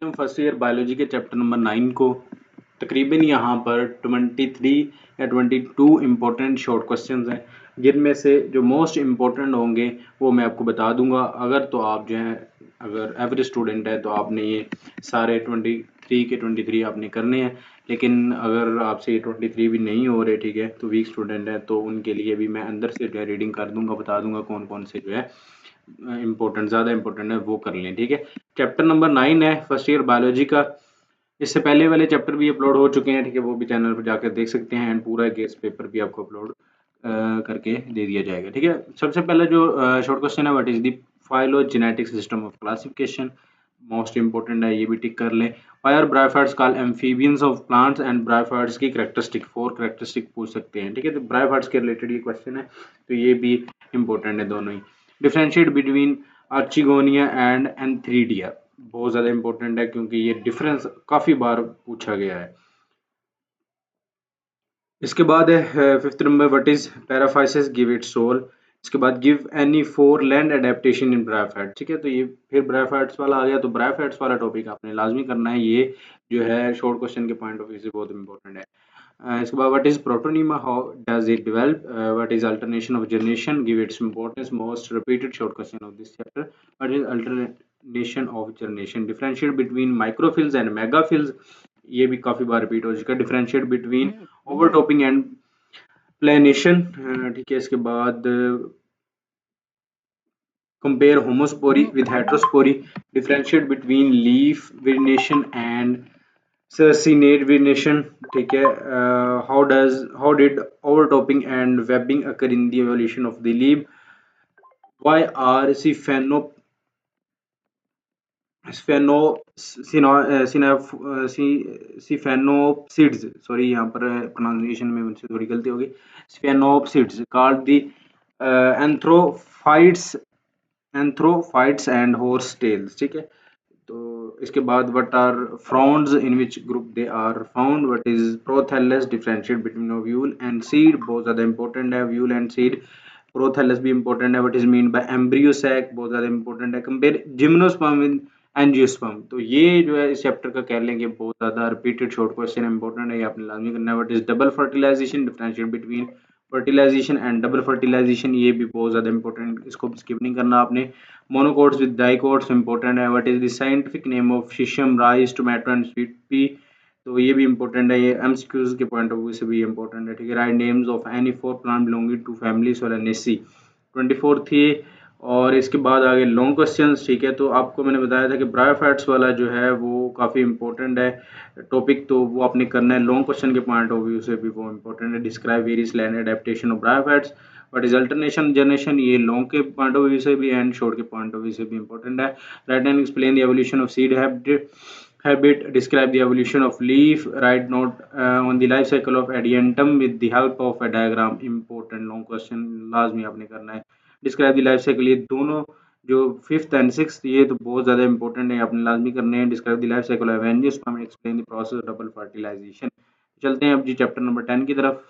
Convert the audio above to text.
हैं हम first year biology के चैप्टर नंबर 9 को। तकरीबन यहाँ पर 23 या 22 इम्पोर्टेंट शॉर्ट क्वेश्चंस हैं, जिनमें से जो मोस्ट इम्पोर्टेंट होंगे वो मैं आपको बता दूंगा। अगर तो आप जो है अगर एवरेज स्टूडेंट है तो आपने ये सारे 23 के 23 आपने करने हैं, लेकिन अगर आपसे ये 23 भी नहीं हो रहे, ठीक है, तो वीक स्टूडेंट है तो उनके लिए भी मैं अंदर से जो है रीडिंग कर दूंगा, बता दूंगा कौन कौन से जो है ज़्यादा इम्पोर्टेंट है वो कर लें, ठीक है। चैप्टर नंबर 9 है फर्स्ट ईयर बायोलॉजी का। इससे पहले वाले चैप्टर भी अपलोड हो चुके हैं, ठीक है, वो भी चैनल पर जाकर देख सकते हैं एंड पूरा केस पेपर भी आपको अपलोड करके दे दिया जाएगा, ठीक है। सबसे पहले जो शॉर्ट क्वेश्चन है, what is the phylogenetic system of classification, most important है, ये भी टिक कर लें। Why are bryophytes called amphibians of plants and bryophytes की कैरेक्टरिस्टिक, 4 कैरेक्टरिस्टिक पूछ सकते हैं, ठीक है। तो ब्रायोफाइट्स के रिलेटेड ये क्वेश्चन है, तो ये भी इंपॉर्टेंट है दोनों ही। Differentiate between archegonia and antheridia, बहुत ज़्यादा इंपॉर्टेंट है क्योंकि ये डिफरेंस काफ़ी बार पूछा गया है। इसके बाद है fifth number, what is paraphysis, give it sole. इसके बाद give any 4 land adaptation in bryophyte, ठीक है। तो ये फिर ब्रायोफाइट्स वाला आ गया, तो ब्रायोफाइट्स वाला टॉपिक आपने लाजमी करना है, ये जो है शॉर्ट क्वेश्चन के पॉइंट ऑफ व्यू से बहुत इंपॉर्टेंट है। इसके बाद what is protonema, how does it develop, what is alternation of generation, give its importance, most repeated short question of this chapter. What is alternation of generation, differentiate between microphylls and megaphylls, ये भी काफी बार repeat हो चुका है। Differentiate between overtopping and planation, ठीक है। इसके बाद compare homospory with heterospory, differentiate between leaf venation and circinate venation, ठीक है। How did overtopping and webbing occur in the evolution of the leaf, why are sphenopsids, sorry यहाँ पर pronunciation में मुझसे थोड़ी गलती होगी, sphenopsids called the arthrophytes and horsetails, ठीक है। तो इसके बाद what are fronds, in which group they are found, what is prothallus, differentiate between ovule and seed, बहुत ज़्यादा इंपॉर्टेंट है, ओव्यूल एंड सीड। प्रोथैलस भी इंपॉर्टेंट है, what is mean by embryo sac, बहुत ज़्यादा इंपॉर्टेंट है। कंपेयर जिम्नोस्पर्म विद एंजियोस्पर्म, तो ये जो है इस चैप्टर का कह लेंगे बहुत ज़्यादा रिपीटेड शॉर्ट क्वेश्चन इंपॉर्टेंट है, ये आपने लाजमी करना है। What is double fertilization, differentiate between fertilization and double fertilization, ये भी बहुत ज़्यादा इंपॉर्टेंट, इसको स्किप नहीं करना आपने। मोनोकोट्स विद डाइकोट्स इंपॉर्टेंट है। What is the scientific name of shisham, rice, tomato and sweet pea, तो ये भी इंपॉर्टेंट है, ये एमसीक्यूज के पॉइंट ऑफ व्यू से भी इंपॉर्टेंट है, ठीक है। Write names of any 4 plant belonging to family solanaceae, 24 थी। और इसके बाद आगे लॉन्ग क्वेश्चंस, ठीक है। तो आपको मैंने बताया था कि ब्रायोफाइट्स वाला जो है वो काफ़ी इंपॉर्टेंट है टॉपिक, तो वो आपने करना है लॉन्ग क्वेश्चन के पॉइंट ऑफ व्यू से भी वो इंपॉर्टेंट है। Describe various land adaptation of bryophytes, what is alternation generation, ये लॉन्ग के पॉइंट ऑफ व्यू से भी एंड शॉर्ट के पॉइंट ऑफ व्यू से भी इंपॉर्टेंट है। Right and explain the evolution of seed habit, describe the evolution of leaf, write note on the life cycle of adiantum with the help of a diagram, important long question लाजमी आपने करना है। Describe the life cycle, ये दोनों जो fifth and six ये तो बहुत ज़्यादा इंपॉर्टेंट है, आपने लाजमी करने हैं। Describe the life cycle of angiosperm, explain the process of double fertilization. चलते हैं अब जी चैप्टर नंबर 10 की तरफ।